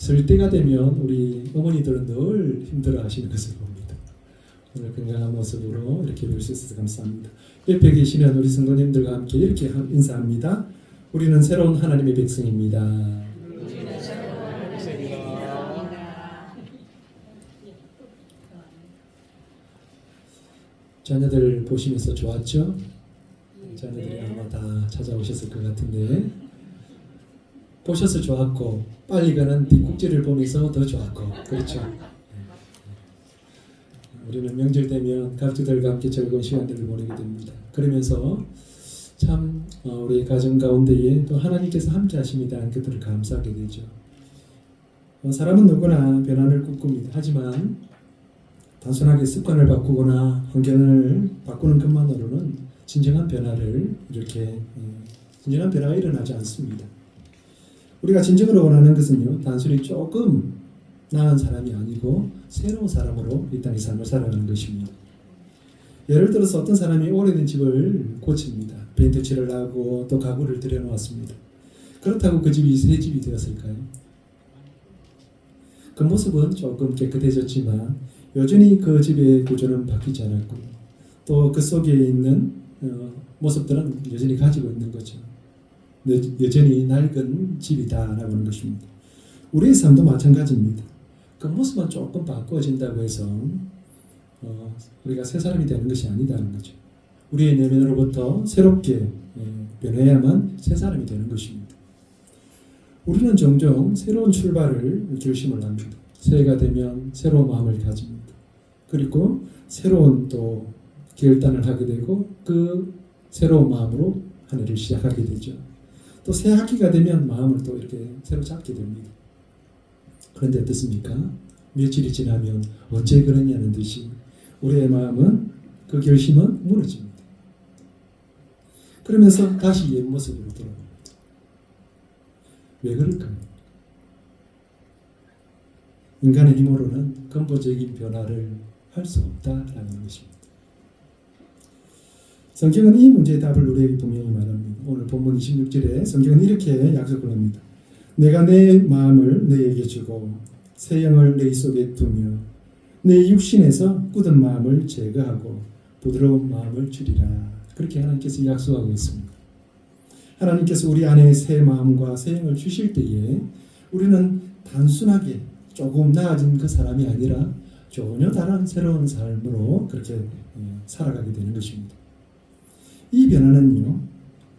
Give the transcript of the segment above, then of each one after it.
설 때가 되면 우리 어머니들은 늘 힘들어 하시는 것을 봅니다. 오늘 건강한 모습으로 이렇게 볼 수 있어서 감사합니다. 옆에 계시는 우리 성도님들과 함께 이렇게 인사합니다. 우리는 새로운 하나님의 백성입니다. 자녀들 보시면서 좋았죠? 자녀들이 아마 다 찾아오셨을 것 같은데 보셔서 좋았고 빨리 가는 뒷국지를 보면서 더 좋았고 그렇죠? 우리는 명절 되면 가족들과 함께 즐거운 시간들을 보내게 됩니다. 그러면서 참 우리 가정 가운데에 또 하나님께서 함께 하십니다는 것들을 감사하게 되죠. 사람은 누구나 변화를 꿈꿉니다. 하지만 단순하게 습관을 바꾸거나 환경을 바꾸는 것만으로는 진정한 변화를 진정한 변화가 일어나지 않습니다. 우리가 진정으로 원하는 것은요, 단순히 조금 나은 사람이 아니고 새로운 사람으로 이 땅의 삶을 살아가는 것입니다. 예를 들어서 어떤 사람이 오래된 집을 고칩니다. 페인트 칠을 하고 또 가구를 들여놓았습니다. 그렇다고 그 집이 새 집이 되었을까요? 그 모습은 조금 깨끗해졌지만 여전히 그 집의 구조는 바뀌지 않았고 또 그 속에 있는 모습들은 여전히 가지고 있는 거죠. 여전히 낡은 집이다라고 하는 것입니다. 우리의 삶도 마찬가지입니다. 그 모습만 조금 바꿔진다고 해서 우리가 새 사람이 되는 것이 아니다는 거죠. 우리의 내면으로부터 새롭게 변해야만 새 사람이 되는 것입니다. 우리는 종종 새로운 출발을 결심을 합니다. 새해가 되면 새로운 마음을 가집니다. 그리고 새로운 또 결단을 하게 되고 그 새로운 마음으로 한 해를 시작하게 되죠. 또 새 학기가 되면 마음을 또 이렇게 새로 잡게 됩니다. 그런데 어떻습니까? 며칠이 지나면 어째 그러냐는 듯이 우리의 마음은 그 결심은 무너집니다. 그러면서 다시 옛 모습으로 돌아갑니다. 왜 그럴까요? 인간의 힘으로는 근본적인 변화를 할 수 없다라는 것입니다. 성경은 이 문제의 답을 우리에게 분명히 말합니다. 오늘 본문 26절에 성경은 이렇게 약속을 합니다. 내가 내 마음을 너에게 주고 새 영을 너희 속에 두며 내 육신에서 굳은 마음을 제거하고 부드러운 마음을 주리라. 그렇게 하나님께서 약속하고 있습니다. 하나님께서 우리 안에 새 마음과 새 영을 주실 때에 우리는 단순하게 조금 나아진 그 사람이 아니라 전혀 다른 새로운 삶으로 그렇게 살아가게 되는 것입니다. 이 변화는요,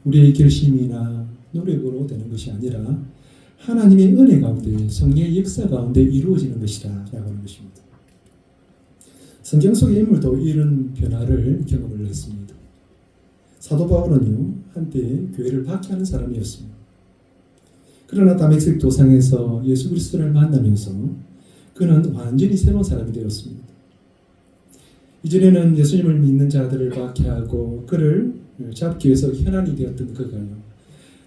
우리의 결심이나 노력으로 되는 것이 아니라 하나님의 은혜 가운데 성령의 역사 가운데 이루어지는 것이다 라고 하는 것입니다. 성경 속의 인물도 이런 변화를 경험을 했습니다. 사도 바울은요, 한때 교회를 박해하는 사람이었습니다. 그러나 다메섹 도상에서 예수 그리스도를 만나면서 그는 완전히 새로운 사람이 되었습니다. 이전에는 예수님을 믿는 자들을 박해하고 그를 잡기 위해서 현안이 되었던 그가요,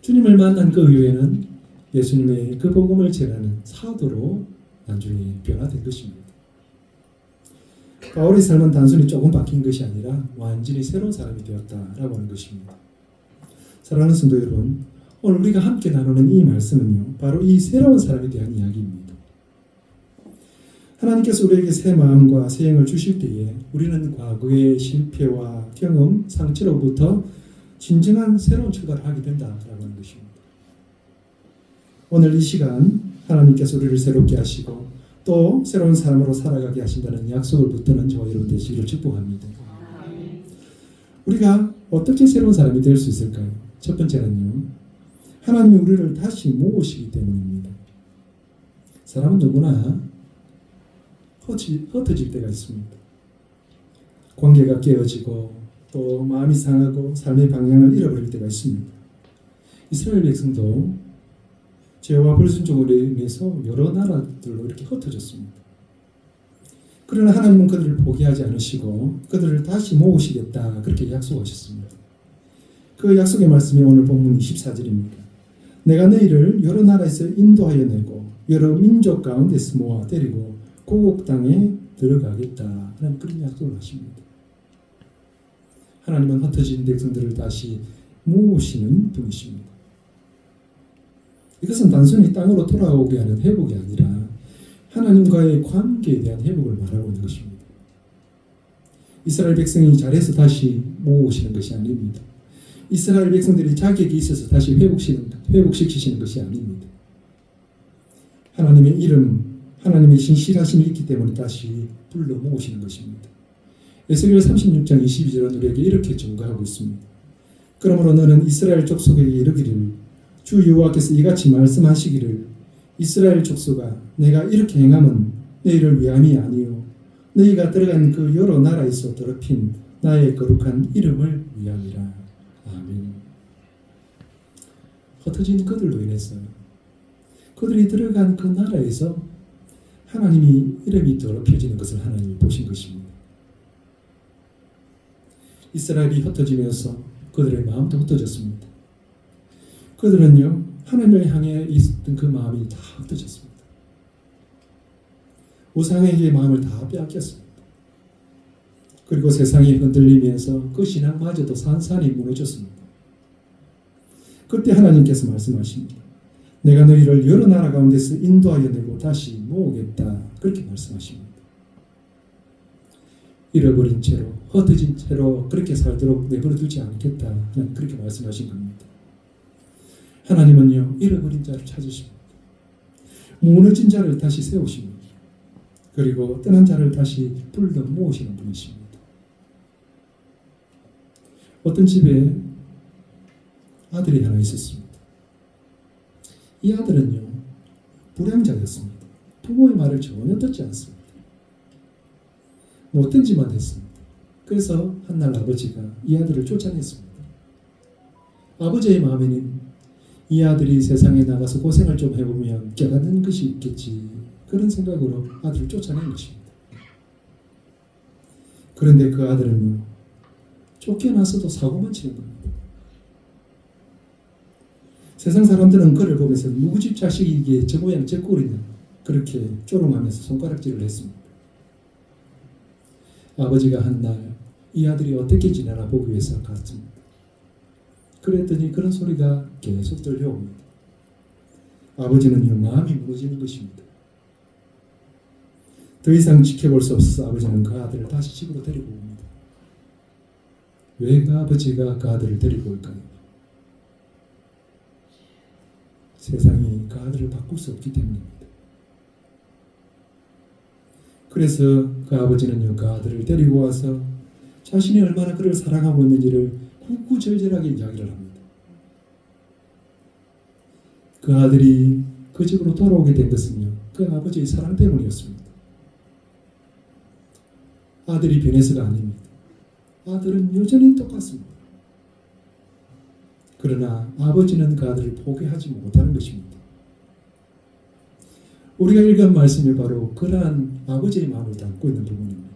주님을 만난 그 이후에는 예수님의 그 복음을 전하는 사도로 나중에 변화된 것입니다. 바울의 삶은 단순히 조금 바뀐 것이 아니라 완전히 새로운 사람이 되었다라고 하는 것입니다. 사랑하는 성도 여러분, 오늘 우리가 함께 나누는 이 말씀은요, 바로 이 새로운 사람에 대한 이야기입니다. 하나님께서 우리에게 새 마음과 새 영을 주실 때에 우리는 과거의 실패와 경험, 상처로부터 진정한 새로운 출발을 하게 된다라고 하는 것입니다. 오늘 이 시간 하나님께서 우리를 새롭게 하시고 또 새로운 삶으로 살아가게 하신다는 약속을 붙드는 저와 여러분 되시기를 축복합니다. 우리가 어떻게 새로운 사람이 될 수 있을까요? 첫 번째는요, 하나님이 우리를 다시 모으시기 때문입니다. 사람은 누구나 흩어질 때가 있습니다. 관계가 깨어지고 또 마음이 상하고 삶의 방향을 잃어버릴 때가 있습니다. 이스라엘 백성도 죄와 불순종으로 인해서 여러 나라들로 이렇게 흩어졌습니다. 그러나 하나님은 그들을 포기하지 않으시고 그들을 다시 모으시겠다 그렇게 약속하셨습니다. 그 약속의 말씀이 오늘 본문 24절입니다. 내가 너희를 여러 나라에서 인도하여 내고 여러 민족 가운데서 모아 데리고 고국 땅에 들어가겠다 하는 그런 약속을 하십니다. 하나님은 흩어진 백성들을 다시 모으시는 분이십니다. 이것은 단순히 땅으로 돌아오게 하는 회복이 아니라 하나님과의 관계에 대한 회복을 말하고 있는 것입니다. 이스라엘 백성이 잘해서 다시 모으시는 것이 아닙니다. 이스라엘 백성들이 자격이 있어서 다시 회복시키시는 것이 아닙니다. 하나님의 이름, 하나님의 신실하심이 있기 때문에 다시 불러 모으시는 것입니다. 에스겔 36장 22절은 우리에게 이렇게 증거하고 있습니다. 그러므로 너는 이스라엘 족속에게 이르기를 주 여호와께서 이같이 말씀하시기를 이스라엘 족속아 내가 이렇게 행함은 너희를 위함이 아니요 너희가 들어간 그 여러 나라에서 더럽힌 나의 거룩한 이름을 위함이라. 아멘. 흩어진 그들로 인해서 그들이 들어간 그 나라에서 하나님이 이름이 더럽혀지는 것을 하나님이 보신 것입니다. 이스라엘이 흩어지면서 그들의 마음도 흩어졌습니다. 그들은요 하나님을 향해 있었던 그 마음이 다 흩어졌습니다. 우상에게 마음을 다 빼앗겼습니다. 그리고 세상이 흔들리면서 그 신앙마저도 산산이 무너졌습니다. 그때 하나님께서 말씀하십니다. 내가 너희를 여러 나라 가운데서 인도하여 내고 다시 모으겠다. 그렇게 말씀하십니다. 잃어버린 채로 흩어진 채로 그렇게 살도록 내버려 두지 않겠다. 하나님 그렇게 말씀하신 겁니다. 하나님은요 잃어버린 자를 찾으십니다. 무너진 자를 다시 세우십니다. 그리고 떠난 자를 다시 불러 모으시는 분이십니다. 어떤 집에 아들이 하나 있었습니다. 이 아들은요 불량자였습니다. 부모의 말을 전혀 듣지 않습니다. 못된 짓만 했습니다. 그래서 한날 아버지가 이 아들을 쫓아냈습니다. 아버지의 마음에는 이 아들이 세상에 나가서 고생을 좀 해보면 깨닫는 것이 있겠지 그런 생각으로 아들을 쫓아낸 것입니다. 그런데 그 아들은요 쫓겨나서도 사고만 치는 겁니다. 세상 사람들은 그를 보면서 누구 집 자식이기에 저 모양 저 꼴이냐 그렇게 조롱하면서 손가락질을 했습니다. 아버지가 한날 이 아들이 어떻게 지내나 보기 위해서 갔습니다. 그랬더니 그런 소리가 계속 들려옵니다. 아버지는요 마음이 무너지는 것입니다. 더 이상 지켜볼 수 없어서 아버지는 그 아들을 다시 집으로 데리고 옵니다. 왜 그 아버지가 그 아들을 데리고 올까요? 세상이 그 아들을 바꿀 수 없기 때문입니다. 그래서 그 아버지는요 그 아들을 데리고 와서 자신이 얼마나 그를 사랑하고 있는지를 구구절절하게 이야기를 합니다. 그 아들이 그 집으로 돌아오게 된 것은요 그 아버지의 사랑 때문이었습니다. 아들이 변해서가 아닙니다. 아들은 여전히 똑같습니다. 그러나 아버지는 그 아들을 포기하지 못하는 것입니다. 우리가 읽은 말씀이 바로 그러한 아버지의 마음을 담고 있는 부분입니다.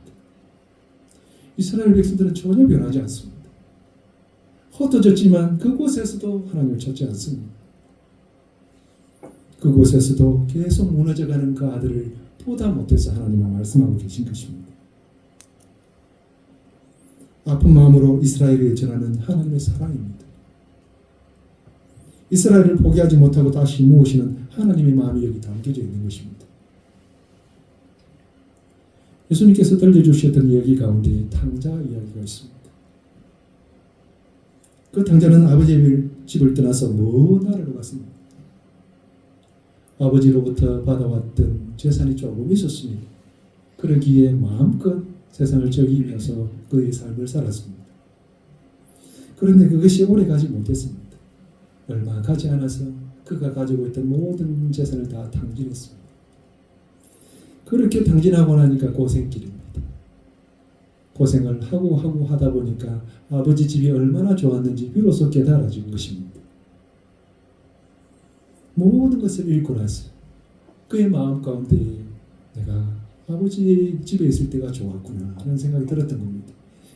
이스라엘 백성들은 전혀 변하지 않습니다. 흩어졌지만 그곳에서도 하나님을 찾지 않습니다. 그곳에서도 계속 무너져가는 그 아들을 보다 못해서 하나님은 말씀하고 계신 것입니다. 아픈 마음으로 이스라엘에 전하는 하나님의 사랑입니다. 이스라엘을 포기하지 못하고 다시 모으시는 하나님의 마음이 여기 담겨져 있는 것입니다. 예수님께서 들려주셨던 이야기 가운데 탕자 이야기가 있습니다. 그 탕자는 아버지의 집을 떠나서 먼 나라로 갔습니다. 아버지로부터 받아왔던 재산이 조금 있었습니다. 그러기에 마음껏 세상을 즐기면서 그의 삶을 살았습니다. 그런데 그것이 오래 가지 못했습니다. 얼마 가지 않아서 그가 가지고 있던 모든 재산을 다 탕진했습니다. 그렇게 탕진하고 나니까 고생길입니다. 고생을 하고 하다 보니까 아버지 집이 얼마나 좋았는지 비로소 깨달아진 것입니다. 모든 것을 잃고 나서 그의 마음 가운데 내가 아버지 집에 있을 때가 좋았구나 하는 생각이 들었던 겁니다.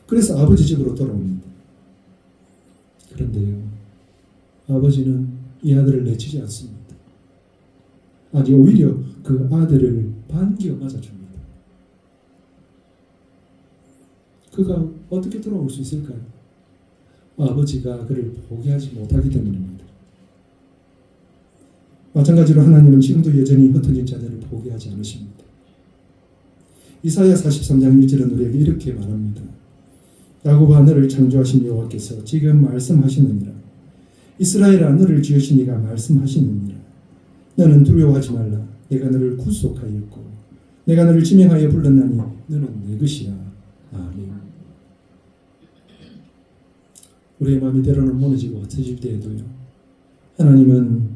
그래서 아버지 집으로 돌아옵니다. 그런데요 아버지는 이 아들을 내치지 않습니다. 아니 오히려 그 아들을 반겨 맞아줍니다. 그가 어떻게 돌아올 수 있을까요? 아버지가 그를 포기하지 못하기 때문입니다. 마찬가지로 하나님은 지금도 여전히 흩어진 자들을 포기하지 않으십니다. 이사야 43장 1절은 우리에게 이렇게 말합니다. 야곱아 너를 창조하신 여호와께서 지금 말씀하시느니라. 이스라엘아 너를 지으신 이가 말씀하시느니라. 너는 두려워하지 말라. 내가 너를 구속하였고 내가 너를 지명하여 불렀나니 너는 내 것이야. 아멘. 우리의 마음이 때로는 무너지고 흩어질 때에도요, 하나님은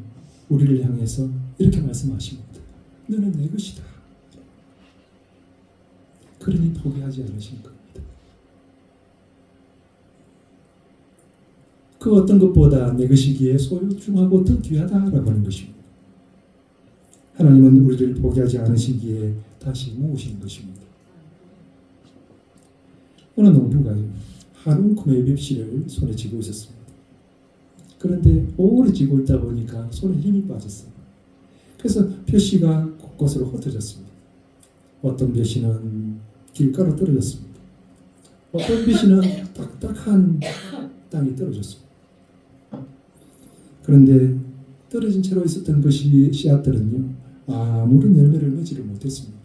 우리를 향해서 이렇게 말씀하십니다. 너는 내 것이다. 그러니 포기하지 않으신 겁니다. 그 어떤 것보다 내 것이기에 소중하고 더 귀하다라고 하는 것입니다. 하나님은 우리를 포기하지 않으시기에 다시 모으시는 것입니다. 어느 농부가요, 한 움큼의 맵시를 손에 쥐고 있었습니다. 그런데 오래 쥐고 있다 보니까 손에 힘이 빠졌어요. 그래서 벼씨가 곳곳으로 흩어졌습니다. 어떤 벼씨는 길가로 떨어졌습니다. 어떤 벼씨는 딱딱한 땅이 떨어졌습니다. 그런데 떨어진 채로 있었던 그 씨앗들은요, 아무런 열매를 맺지를 못했습니다.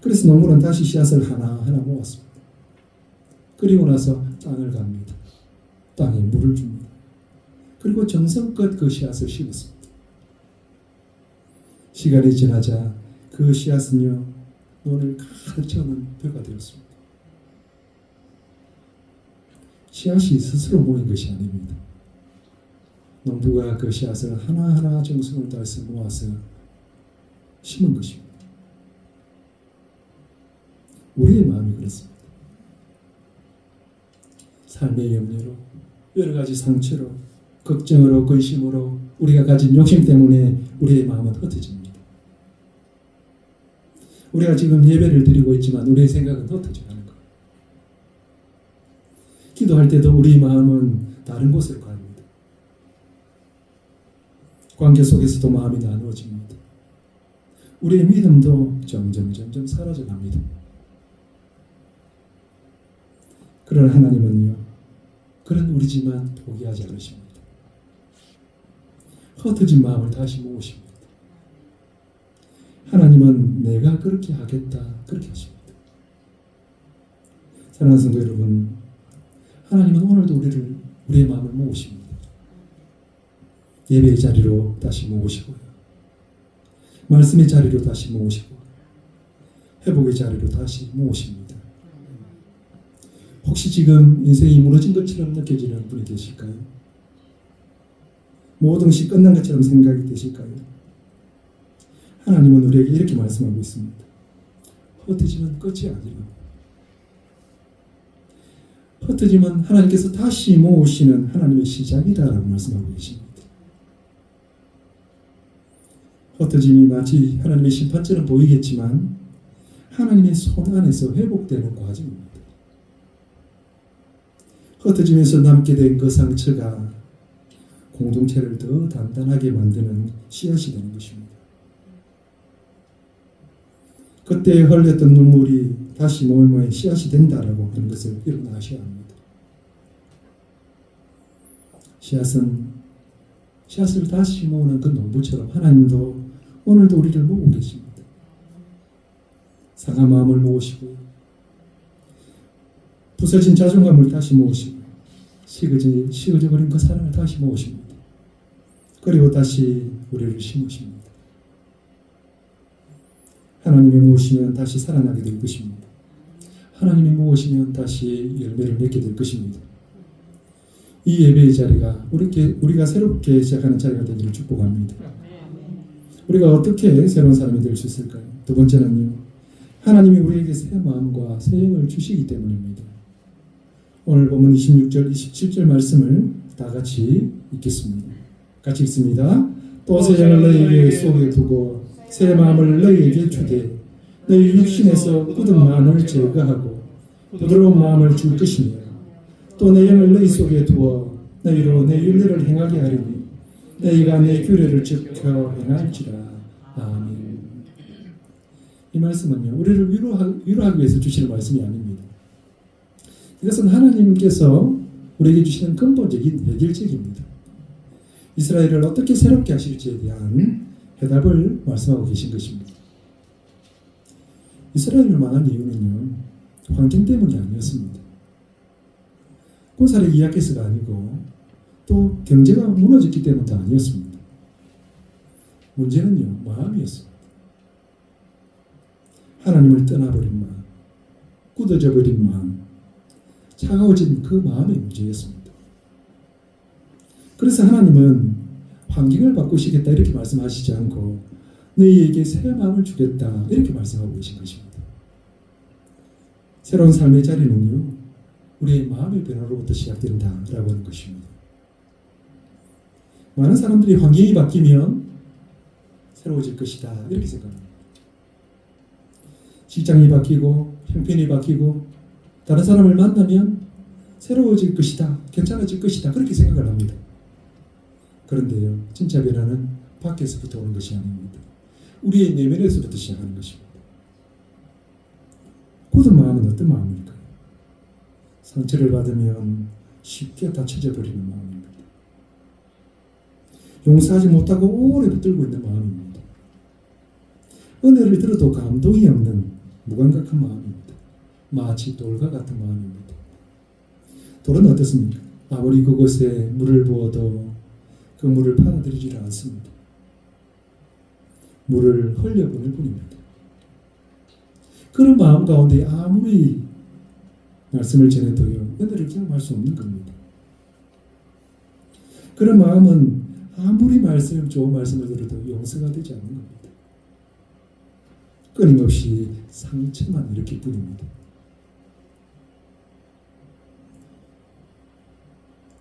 그래서 농부는 다시 씨앗을 하나하나 모았습니다. 그리고 나서 땅을 갑니다. 땅에 물을 줍니다. 그리고 정성껏 그 씨앗을 심었습니다. 시간이 지나자 그 씨앗은요, 논을 가득 채우는 벼가 되었습니다. 씨앗이 스스로 모인 것이 아닙니다. 농부가 그 씨앗을 하나하나 정성을 다해서 모아서 심은 것입니다. 우리의 마음이 그렇습니다. 삶의 염려로, 여러 가지 상처로, 걱정으로, 근심으로, 우리가 가진 욕심 때문에 우리의 마음은 흩어집니다. 우리가 지금 예배를 드리고 있지만 우리의 생각은 흩어져 가는 거예요. 기도할 때도 우리 마음은 다른 곳으로 갑니다. 관계 속에서도 마음이 나누어집니다. 우리의 믿음도 점점 사라져 갑니다. 그러나 하나님은요, 그런 우리지만 포기하지 않으십니다. 흩어진 마음을 다시 모으십니다. 하나님은 내가 그렇게 하겠다, 그렇게 하십니다. 사랑하는 성도 여러분, 하나님은 오늘도 우리의 마음을 모으십니다. 예배의 자리로 다시 모으시고요, 말씀의 자리로 다시 모으시고, 회복의 자리로 다시 모으십니다. 혹시 지금 인생이 무너진 것처럼 느껴지는 분이 계실까요? 모든 것이 끝난 것처럼 생각이 되실까요? 하나님은 우리에게 이렇게 말씀하고 있습니다. 흩어지면 끝이 아니라, 흩어지면 하나님께서 다시 모으시는 하나님의 시작이다라고 말씀하고 계십니다. 흩어짐이 마치 하나님의 심판처럼 보이겠지만 하나님의 손 안에서 회복되는 과정입니다. 흩어지면서 남게 된 그 상처가 공동체를 더 단단하게 만드는 씨앗이 되는 것입니다. 그때 흘렸던 눈물이 다시 모임의 씨앗이 된다라고 하는 것을 여러분 아셔야 합니다. 씨앗을 다시 모으는 그 농부처럼 하나님도 오늘도 우리를 모으고 계십니다. 상한 마음을 모으시고요, 부서진 자존감을 다시 모으시고, 식어져 버린 그 사랑을 다시 모으십니다. 그리고 다시 우리를 심으십니다. 하나님이 모으시면 다시 살아나게 될 것입니다. 하나님이 모으시면 다시 열매를 맺게 될 것입니다. 이 예배의 자리가 우리가 새롭게 시작하는 자리가 되기를 축복합니다. 우리가 어떻게 새로운 사람이 될 수 있을까요? 두 번째는요, 하나님이 우리에게 새 마음과 새 영을 주시기 때문입니다. 오늘 본문 26절, 27절 말씀을 다 같이 읽겠습니다. 같이 읽습니다. 또 새 영을 너희에게 속에 두고 새 마음을 너희에게 주되 너희 육신에서 굳은 마음을 제거하고 부드러운 마음을 줄 것이며 또 내 영을 너희 속에 두어 너희로 내 윤례를 행하게 하리니 너희가 내 규례를 지켜 행할지라. 아멘. 이 말씀은요, 우리를 위로하기 위해서 주시는 말씀이 아닙니다. 이것은 하나님께서 우리에게 주시는 근본적인 해결책입니다. 이스라엘을 어떻게 새롭게 하실지에 대한 해답을 말씀하고 계신 것입니다. 이스라엘을 망한 이유는요, 환경 때문이 아니었습니다. 군사력이 약해서가 아니고 또 경제가 무너졌기 때문도 아니었습니다. 문제는요, 마음이었습니다. 하나님을 떠나버린 마음, 굳어져 버린 마음, 차가워진 그 마음의 문제였습니다. 그래서 하나님은 환경을 바꾸시겠다 이렇게 말씀하시지 않고 너희에게 새 마음을 주겠다 이렇게 말씀하고 계신 것입니다. 새로운 삶의 자리는요, 우리의 마음의 변화로부터 시작된다라고 하는 것입니다. 많은 사람들이 환경이 바뀌면 새로워질 것이다 이렇게 생각합니다. 직장이 바뀌고 형편이 바뀌고 다른 사람을 만나면 새로워질 것이다, 괜찮아질 것이다 그렇게 생각을 합니다. 그런데요, 진짜 변화는 밖에서부터 오는 것이 아닙니다. 우리의 내면에서부터 시작하는 것입니다. 굳은 마음은 어떤 마음일까요? 상처를 받으면 쉽게 다쳐져 버리는 마음입니다. 용서하지 못하고 오래 붙들고 있는 마음입니다. 은혜를 들어도 감동이 없는 무감각한 마음입니다. 마치 돌과 같은 마음입니다. 돌은 어떻습니까? 아무리 그곳에 물을 부어도 그 물을 받아들이지 않습니다. 물을 흘려보낼 뿐입니다. 그런 마음 가운데 아무리 말씀을 전해도요, 은혜를 경험할 수 없는 겁니다. 그런 마음은 아무리 좋은 말씀을 들어도 용서가 되지 않는 겁니다. 끊임없이 상처만 일으킬 뿐입니다.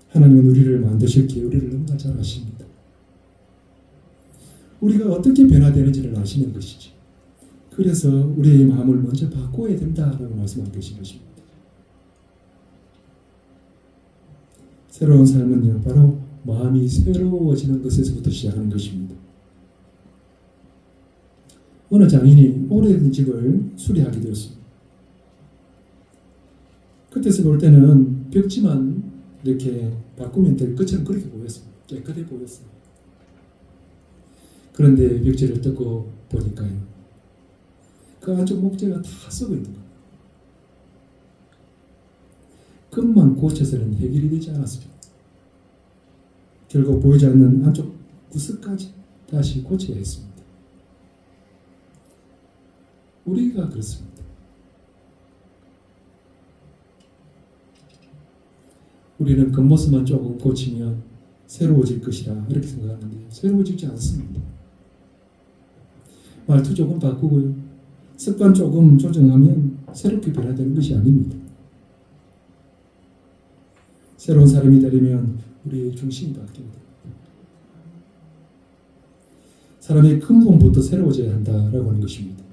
하나님은 우리를 만드셨기에 우리를 너무나 잘 아십니다. 우리가 어떻게 변화되는지를 아시는 것이지. 그래서 우리의 마음을 먼저 바꿔야 된다라고 말씀하고 계신 것입니다. 새로운 삶은요, 바로 마음이 새로워지는 것에서부터 시작하는 것입니다. 어느 장인이 오래된 집을 수리하게 되었습니다. 그때서 볼 때는 벽지만 이렇게 바꾸면 될 것처럼 그렇게 보였습니다. 깨끗해 보였어요. 그런데 벽지를 뜯고 보니까요, 그 안쪽 목재가 다 썩어 있는 겁니다. 끝만 고쳐서는 해결이 되지 않았습니다. 결국 보이지 않는 안쪽 구석까지 다시 고쳐야 했습니다. 우리가 그렇습니다. 우리는 겉모습만 조금 고치면 새로워질 것이다 이렇게 생각하는데 새로워지지 않습니다. 말투 조금 바꾸고요, 습관 조금 조정하면 새롭게 변화되는 것이 아닙니다. 새로운 사람이 되려면 우리의 중심이 바뀝니다. 사람의 근본부터 새로워져야 한다라고 하는 것입니다.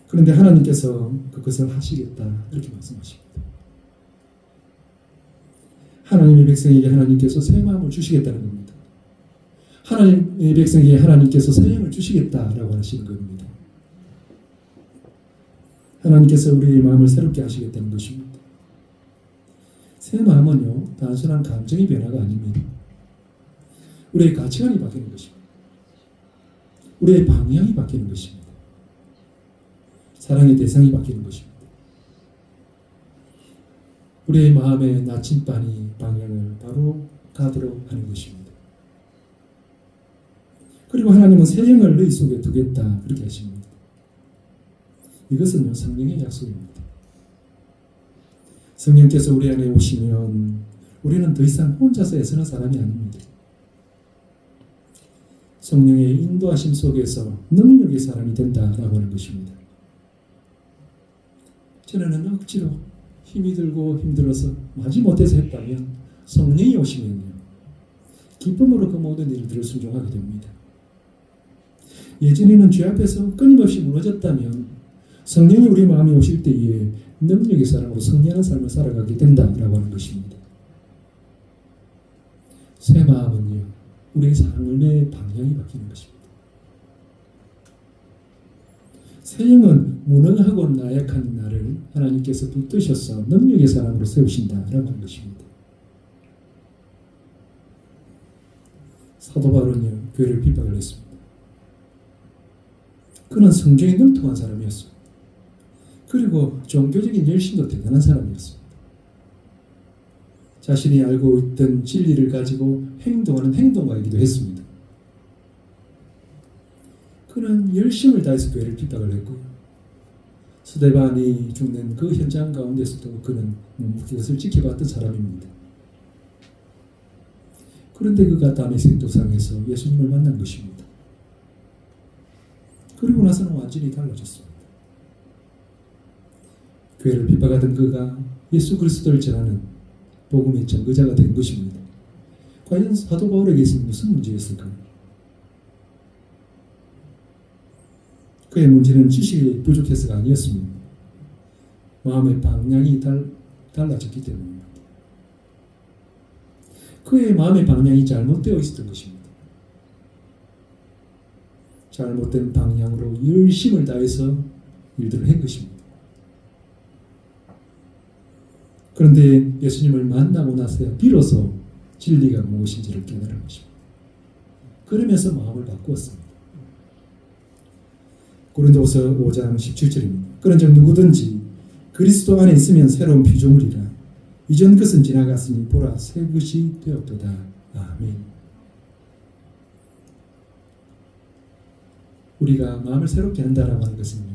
그런데 하나님께서 그것을 하시겠다 이렇게 말씀하십니다. 하나님의 백성에게 하나님께서 새 마음을 주시겠다는 겁니다. 하나님의 백성에게 하나님께서 새 영을 주시겠다라고 하시는 겁니다. 하나님께서 우리의 마음을 새롭게 하시겠다는 것입니다. 새 마음은요, 단순한 감정의 변화가 아닙니다. 우리의 가치관이 바뀌는 것입니다. 우리의 방향이 바뀌는 것입니다. 사랑의 대상이 바뀌는 것입니다. 우리의 마음의 나침반이 방향을 바로 가도록 하는 것입니다. 그리고 하나님은 새 영을 너희 속에 두겠다 그렇게 하십니다. 이것은요, 성령의 약속입니다. 성령께서 우리 안에 오시면 우리는 더 이상 혼자서 애쓰는 사람이 아닙니다. 성령의 인도하심 속에서 능력의 사람이 된다라고 하는 것입니다. 전에는 억지로 힘이 들고 힘들어서 마지 못해서 했다면 성령이 오시면요, 기쁨으로 그 모든 일들을 순종하게 됩니다. 예전에는 죄 앞에서 끊임없이 무너졌다면 성령이 우리 마음에 오실 때에 능력의 사람으로 승리하는 삶을 살아가게 된다라고 하는 것입니다. 새 마음은요, 우리의 삶의 방향이 바뀌는 것입니다. 새 영은 무능하고 나약한 나를 하나님께서 붙드셔서 능력의 사람으로 세우신다라고 하는 것입니다. 사도 바울은요, 교회를 핍박을 했습니다. 그는 성경에 능통한 사람이었습니다. 그리고 종교적인 열심도 대단한 사람이었습니다. 자신이 알고 있던 진리를 가지고 행동하는 행동가이기도 했습니다. 그는 열심을 다해서 교회를 핍박을 했고, 스데반이 죽는 그 현장 가운데서도 그는 그것을 지켜봤던 사람입니다. 그런데 그가 다메섹 도상에서 예수님을 만난 것입니다. 그리고 나서는 완전히 달라졌습니다. 교회를 핍박하던 그가 예수 그리스도를 전하는 복음의 전거자가 된 것입니다. 과연 사도 바울에게 있어서 무슨 문제였을까요? 그의 문제는 지식이 부족해서가 아니었습니다. 마음의 방향이 달라졌기 때문입니다. 그의 마음의 방향이 잘못되어 있었던 것입니다. 잘못된 방향으로 열심을 다해서 일들을 한 것입니다. 그런데 예수님을 만나고 나서야 비로소 진리가 무엇인지를 깨달은 것입니다. 그러면서 마음을 바꾸었습니다. 고린도후서 5장 17절입니다. 그런즉 누구든지 그리스도 안에 있으면 새로운 피조물이라 이전 것은 지나갔으니 보라 새 것이 되었도다. 아멘. 우리가 마음을 새롭게 한다라고 하는 것은요,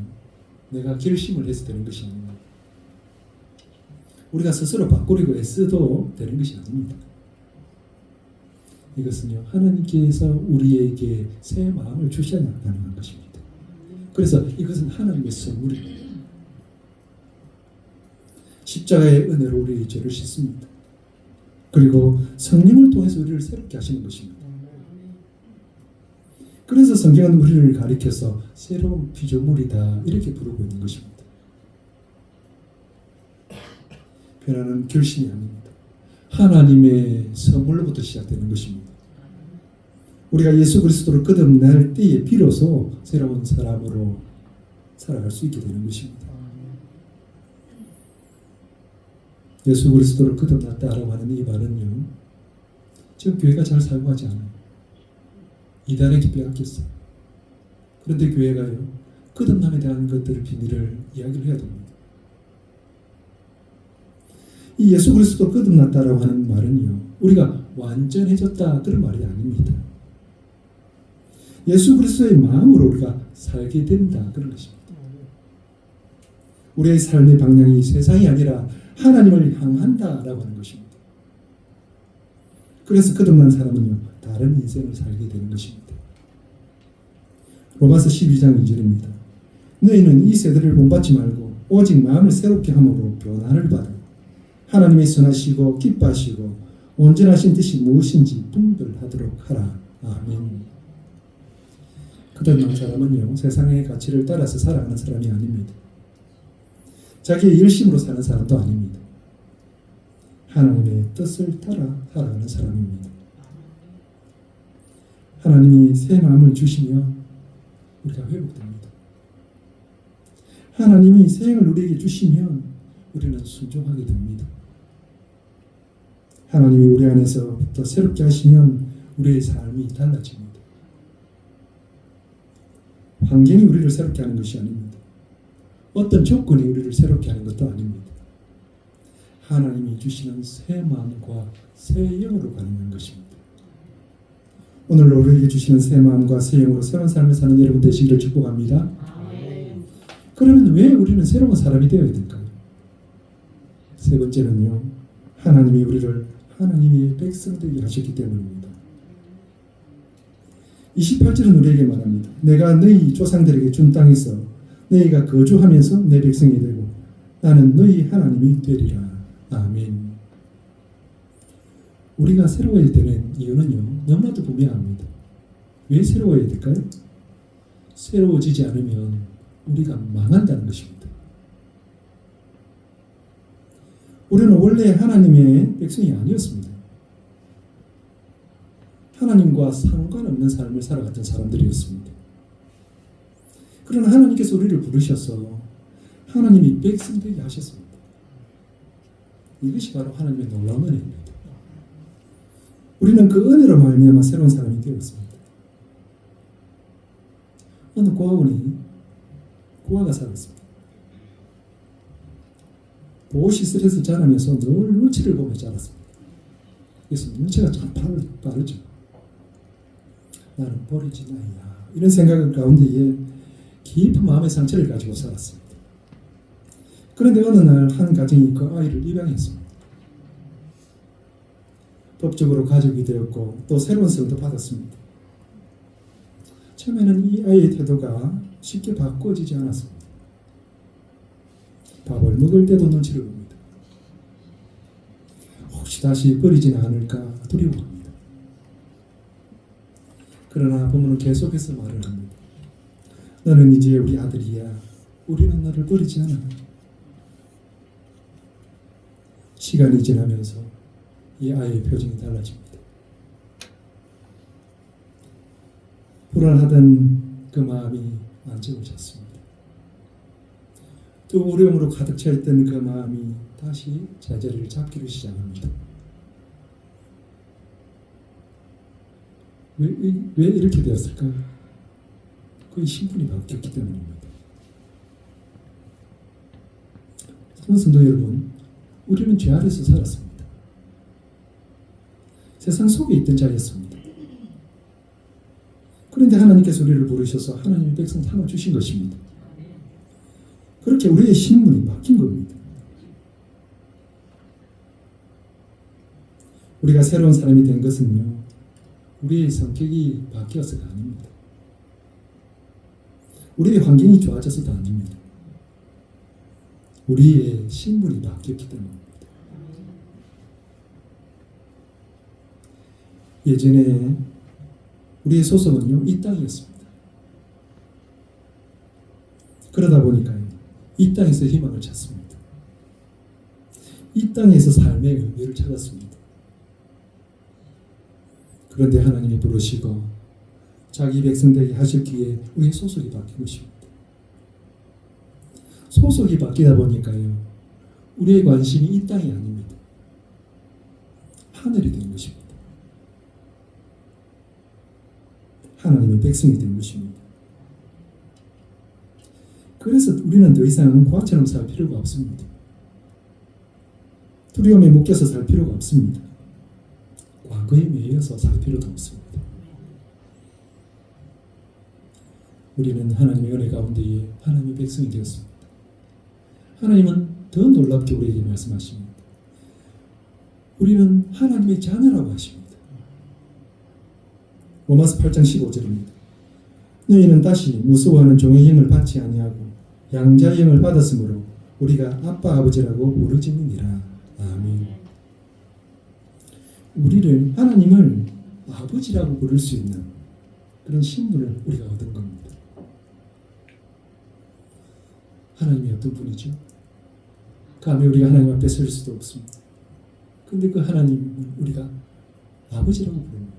내가 결심을 해서 되는 것이 아닙니다. 우리가 스스로 바꾸려고 애써도 되는 것이 아닙니다. 이것은요, 하나님께서 우리에게 새 마음을 주셔야 가능한 것입니다. 그래서 이것은 하나님의 선물입니다. 십자가의 은혜로 우리의 죄를 씻습니다. 그리고 성령을 통해서 우리를 새롭게 하시는 것입니다. 그래서 성경은 우리를 가리켜서 새로운 피조물이다 이렇게 부르고 있는 것입니다. 변화는 결심이 아닙니다. 하나님의 선물로부터 시작되는 것입니다. 우리가 예수 그리스도를 거듭날 때에 비로소 새로운 사람으로 살아갈 수 있게 되는 것입니다. 예수 그리스도를 거듭났다라고 하는 이 말은요, 지금 교회가 잘 사용하지 않아요. 이단에게 빼앗겼어요. 그런데 교회가요, 거듭남에 대한 것들을 비밀을 이야기를 해야 됩니다. 이 예수 그리스도 거듭났다라고 하는 말은요, 우리가 완전해졌다 그런 말이 아닙니다. 예수 그리스도의 마음으로 우리가 살게 된다 그런 것입니다. 우리의 삶의 방향이 세상이 아니라 하나님을 향한다라고 하는 것입니다. 그래서 거듭난 사람은요, 다른 인생을 살게 되는 것입니다. 로마서 12장 2절입니다. 너희는 이 세대를 본받지 말고 오직 마음을 새롭게 함으로 변화를 받아 하나님의 선하시고 기뻐하시고 온전하신 뜻이 무엇인지 분별하도록 하라. 아멘. 거듭난 사람은요, 세상의 가치를 따라서 살아가는 사람이 아닙니다. 자기의 열심으로 사는 사람도 아닙니다. 하나님의 뜻을 따라 살아가는 사람입니다. 하나님이 새 마음을 주시면 우리가 회복됩니다. 하나님이 새 영을 우리에게 주시면 우리는 순종하게 됩니다. 하나님이 우리 안에서부터 새롭게 하시면 우리의 삶이 달라집니다. 환경이 우리를 새롭게 하는 것이 아닙니다. 어떤 조건이 우리를 새롭게 하는 것도 아닙니다. 하나님이 주시는 새 마음과 새 영으로 가능한 것입니다. 오늘 우리에게 주시는 새 마음과 새 영으로 새로운 삶을 사는 여러분 되시기를 축복합니다. 그러면 왜 우리는 새로운 사람이 되어야 될까요? 세 번째는요, 하나님이 우리를 하나님의 백성 되게 하셨기 때문입니다. 28절은 우리에게 말합니다. 내가 너희 조상들에게 준 땅에서 너희가 거주하면서 내 백성이 되고 나는 너희 하나님이 되리라. 아멘. 우리가 새로워야 되는 이유는요, 너무나도 분명합니다. 왜 새로워야 될까요? 새로워지지 않으면 우리가 망한다는 것입니다. 우리는 원래 하나님의 백성이 아니었습니다. 하나님과 상관없는 삶을 살아갔던 사람들이었습니다. 그러나 하나님께서 우리를 부르셔서 하나님이 백성 되게 하셨습니다. 이것이 바로 하나님의 놀라운 은혜입니다. 우리는 그 은혜로 말미암아 새로운 사람이 되었습니다. 어느 고아가 살았습니다. 보호시설에서 자라면서 늘 눈치를 보며 자랐습니다. 그래서 눈치가 참 빠르죠. 나는 버려진 아이야. 이런 생각 가운데에 깊은 마음의 상처를 가지고 살았습니다. 그런데 어느 날 한 가정이 그 아이를 입양했습니다. 법적으로 가족이 되었고 또 새로운 성도 받았습니다. 처음에는 이 아이의 태도가 쉽게 바꿔지지 않았습니다. 밥을 먹을 때도 눈치를 봅니다. 혹시 다시 버리지는 않을까 두려워합니다. 그러나 부모는 계속해서 말을 합니다. 너는 이제 우리 아들이야. 우리는 너를 버리지 않아. 시간이 지나면서 이 아이의 표정이 달라집니다. 불안하던 그 마음이 안정해졌습니다. 또 어려움으로 가득 차 있던 그 마음이 다시 제자리를 잡기를 시작합니다. 왜 이렇게 되었을까? 그의 신분이 바뀌었기 때문입니다. 사랑하는 성도 여러분, 우리는 죄 아래서 살았습니다. 세상 속에 있던 자였습니다. 그런데 하나님께서 우리를 부르셔서 하나님의 백성 삼아 주신 것입니다. 그렇게 우리의 신분이 바뀐 겁니다. 우리가 새로운 사람이 된 것은요, 우리의 성격이 바뀌어서가 아닙니다. 우리의 환경이 좋아져서도 아닙니다. 우리의 신분이 바뀌었기 때문입니다. 예전에 우리의 소속은요, 이 땅이었습니다. 그러다 보니까요, 이 땅에서 희망을 찾습니다. 이 땅에서 삶의 의미를 찾았습니다. 그런데 하나님이 부르시고 자기 백성 되게 하셨기에 우리의 소속이 바뀐 것입니다. 소속이 바뀌다 보니까요, 우리의 관심이 이 땅이 아닙니다. 하늘이 된 것입니다. 하나님의 백성이 된 것입니다. 그래서 우리는 더 이상 고아처럼 살 필요가 없습니다. 두려움에 묶여서 살 필요가 없습니다. 과거에 매여서 살 필요도 없습니다. 우리는 하나님의 은혜 가운데에 하나님의 백성이 되었습니다. 하나님은 더 놀랍게 우리에게 말씀하십니다. 우리는 하나님의 자녀라고 하십니다. 로마서 8장 15절입니다. 너희는 다시 무서워하는 종의 힘을 받지 아니하고 양자의 힘을 받았으므로 우리가 아빠 아버지라고 부르짖느니라. 아멘. 우리를, 하나님을 아버지라고 부를 수 있는 그런 신분을 우리가 얻은 겁니다. 하나님이 어떤 분이죠? 감히 우리가 하나님 앞에 설 수도 없습니다. 근데 그 하나님을 우리가 아버지라고 부릅니다.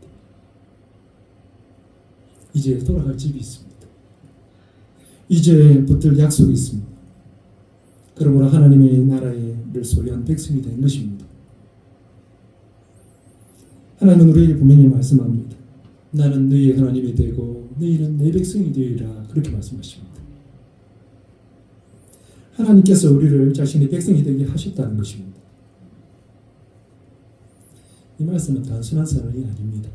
이제 돌아갈 집이 있습니다. 이제 붙들 약속이 있습니다. 그러므로 하나님의 나라를 소유한 백성이 된 것입니다. 하나님은 우리에게 분명히 말씀합니다. 나는 너희의 하나님이 되고 너희는 내 백성이 되리라. 그렇게 말씀하십니다. 하나님께서 우리를 자신의 백성이 되게 하셨다는 것입니다. 이 말씀은 단순한 선언이 아닙니다.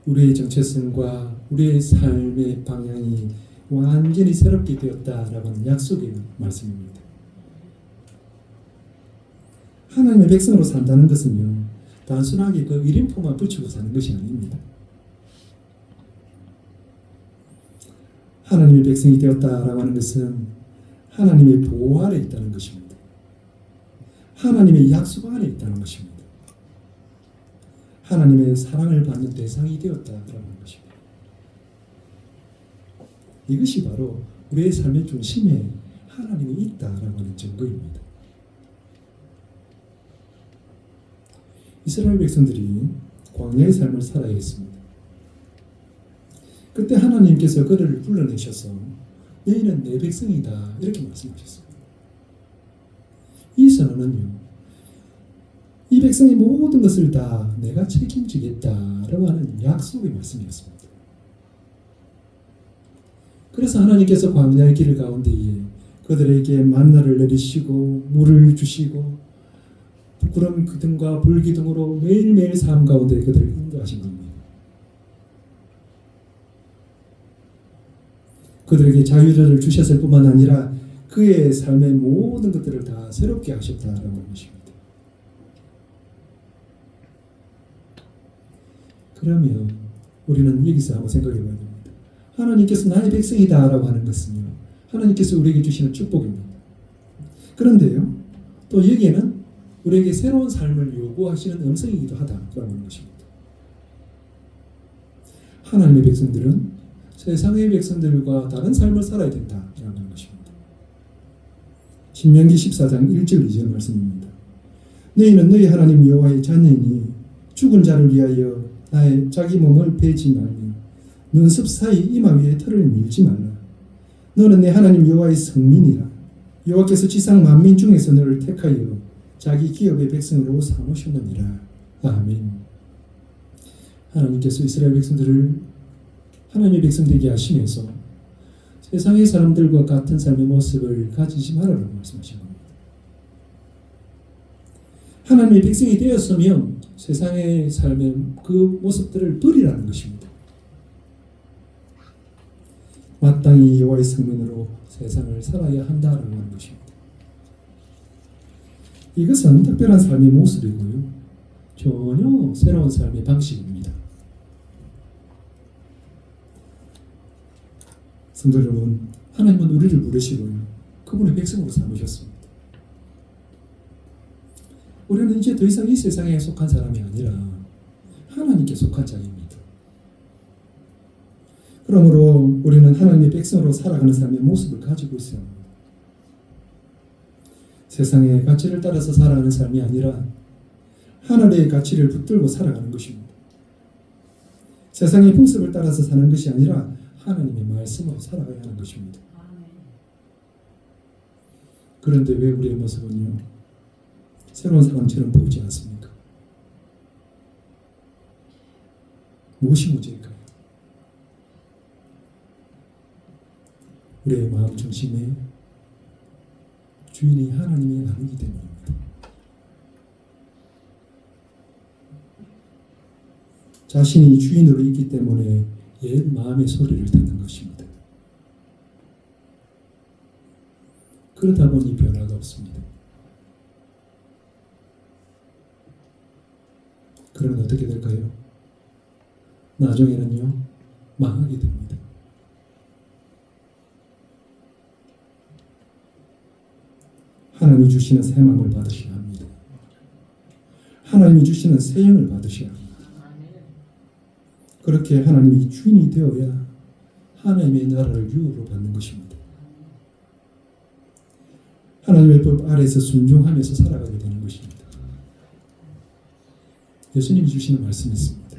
우리의 정체성과 우리의 삶의 방향이 완전히 새롭게 되었다라고 하는 약속의 말씀입니다. 하나님의 백성으로 산다는 것은요, 단순하게 그 이름표만 붙이고 사는 것이 아닙니다. 하나님의 백성이 되었다라고 하는 것은 하나님의 보호 아래 있다는 것입니다. 하나님의 약속 안에 있다는 것입니다. 하나님의 사랑을 받는 대상이 되었다라는 것입니다. 이것이 바로 우리의 삶의 중심에 하나님이 있다라고 하는 증거입니다. 이스라엘 백성들이 광야의 삶을 살아야 했습니다. 그때 하나님께서 그들을 불러내셔서 너희는 내 백성이다 이렇게 말씀하셨습니다. 이 선언은요, 이 백성의 모든 것을 다 내가 책임지겠다라고 하는 약속의 말씀이었습니다. 그래서 하나님께서 광야의 길 가운데에 그들에게 만나를 내리시고 물을 주시고 구름 기둥과 불 기둥으로 매일매일 삶 가운데 그들을 인도하신 겁니다. 그들에게 자유를 주셨을 뿐만 아니라 그의 삶의 모든 것들을 다 새롭게 하셨다라고 하는 것입니다. 그러면 우리는 여기서 한번 생각해 봐야 됩니다. 하나님께서 나의 백성이다라고 하는 것은요, 하나님께서 우리에게 주시는 축복입니다. 그런데요, 또 여기에는 우리에게 새로운 삶을 요구하시는 음성이기도 하다라고 하는 것입니다. 하나님의 백성들은 세상의 백성들과 다른 삶을 살아야 된다라고 하는 것입니다. 신명기 14장 1절 2절 말씀입니다. 너희는 너희 하나님 여호와의 자녀이니 죽은 자를 위하여 나의 자기 몸을 베지 말며 눈썹 사이 이마 위에 털을 밀지 말라. 너는 내 하나님 여호와의 성민이라. 여호와께서 지상 만민 중에서 너를 택하여 자기 기업의 백성으로 삼으셨느니라. 아멘. 하나님께서 이스라엘 백성들을 하나님의 백성 되게 하시면서 세상의 사람들과 같은 삶의 모습을 가지지 말아라고 말씀하신 겁니다. 하나님의 백성이 되었으면 세상의 삶의 그 모습들을 버리라는 것입니다. 마땅히 여호와의 성민으로 세상을 살아야 한다라고 하는 것입니다. 이것은 특별한 삶의 모습이고요, 전혀 새로운 삶의 방식입니다. 성도 여러분, 하나님은 우리를 부르시고요, 그분의 백성으로 삼으셨습니다. 우리는 이제 더 이상 이 세상에 속한 사람이 아니라 하나님께 속한 자입니다. 그러므로 우리는 하나님의 백성으로 살아가는 삶의 모습을 가지고 있어야 합니다. 세상의 가치를 따라서 살아가는 삶이 아니라 하늘의 가치를 붙들고 살아가는 것입니다. 세상의 풍습을 따라서 사는 것이 아니라 하나님의 말씀으로 살아가야 하는 것입니다. 그런데 왜 우리의 모습은요, 새로운 사람처럼 보이지 않습니까? 무엇이 문제일까요? 우리의 마음 중심에 주인이 하나님이 아니기 때문입니다. 자신이 주인으로 있기 때문에 옛 마음의 소리를 듣는 것입니다. 그러다 보니 변화가 없습니다. 그러면 어떻게 될까요? 나중에는요, 망하게 됩니다. 하나님이 주시는 새 마음을 받으셔야 합니다. 하나님이 주시는 새 영을 받으셔야 합니다. 그렇게 하나님이 주인이 되어야 하나님의 나라를 유업으로 받는 것입니다. 하나님의 법 아래에서 순종하면서 살아가게 되는 것입니다. 예수님이 주시는 말씀이 있습니다.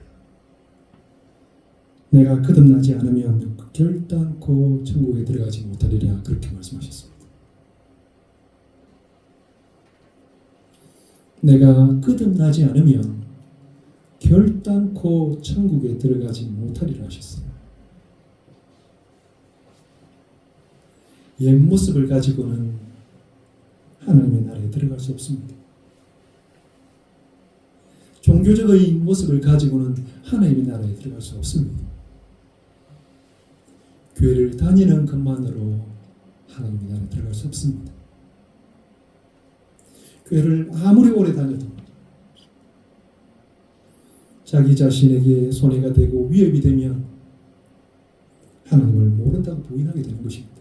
내가 거듭나지 않으면 결단코 천국에 들어가지 못하리라, 그렇게 말씀하셨습니다. 내가 거듭나지 않으면 결단코 천국에 들어가지 못하리라 하셨어요. 옛 모습을 가지고는 하나님의 나라에 들어갈 수 없습니다. 종교적인 모습을 가지고는 하나님의 나라에 들어갈 수 없습니다. 교회를 다니는 것만으로 하나님의 나라에 들어갈 수 없습니다. 교회를 아무리 오래 다녀도 자기 자신에게 손해가 되고 위협이 되면 하나님을 모른다고 부인하게 되는 것입니다.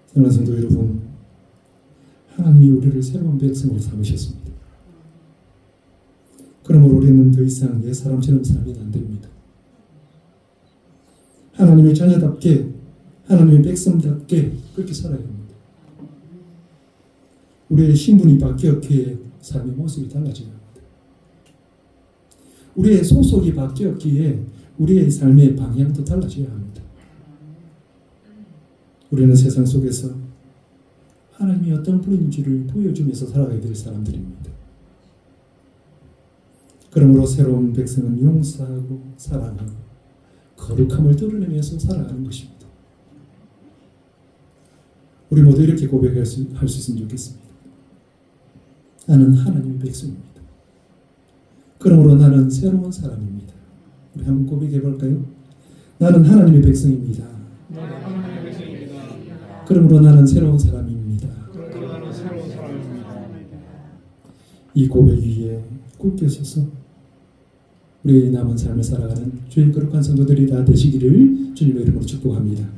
사랑하는 성도 여러분, 하나님이 우리를 새로운 백성으로 삼으셨습니다. 그러므로 우리는 더 이상 옛 사람처럼 살면 안 됩니다. 하나님의 자녀답게, 하나님의 백성답게 그렇게 살아야 합니다. 우리의 신분이 바뀌었기에 삶의 모습이 달라져야 합니다. 우리의 소속이 바뀌었기에 우리의 삶의 방향도 달라져야 합니다. 우리는 세상 속에서 하나님이 어떤 분인지를 보여주면서 살아가야 될 사람들입니다. 그러므로 새로운 백성은 용서하고 사랑하고 거룩함을 드러내면서 살아가는 것입니다. 우리 모두 이렇게 고백할 수 있으면 좋겠습니다. 나는 하나님의 백성입니다. 그러므로 나는 새로운 사람입니다. 우리 한번 고백해 볼까요? 나는 하나님의 백성입니다. 그러므로 나는 새로운 사람입니다. 이 고백 위에 굳게 서서 우리의 남은 삶을 살아가는 주의 거룩한 성도들이 다 되시기를 주님의 이름으로 축복합니다.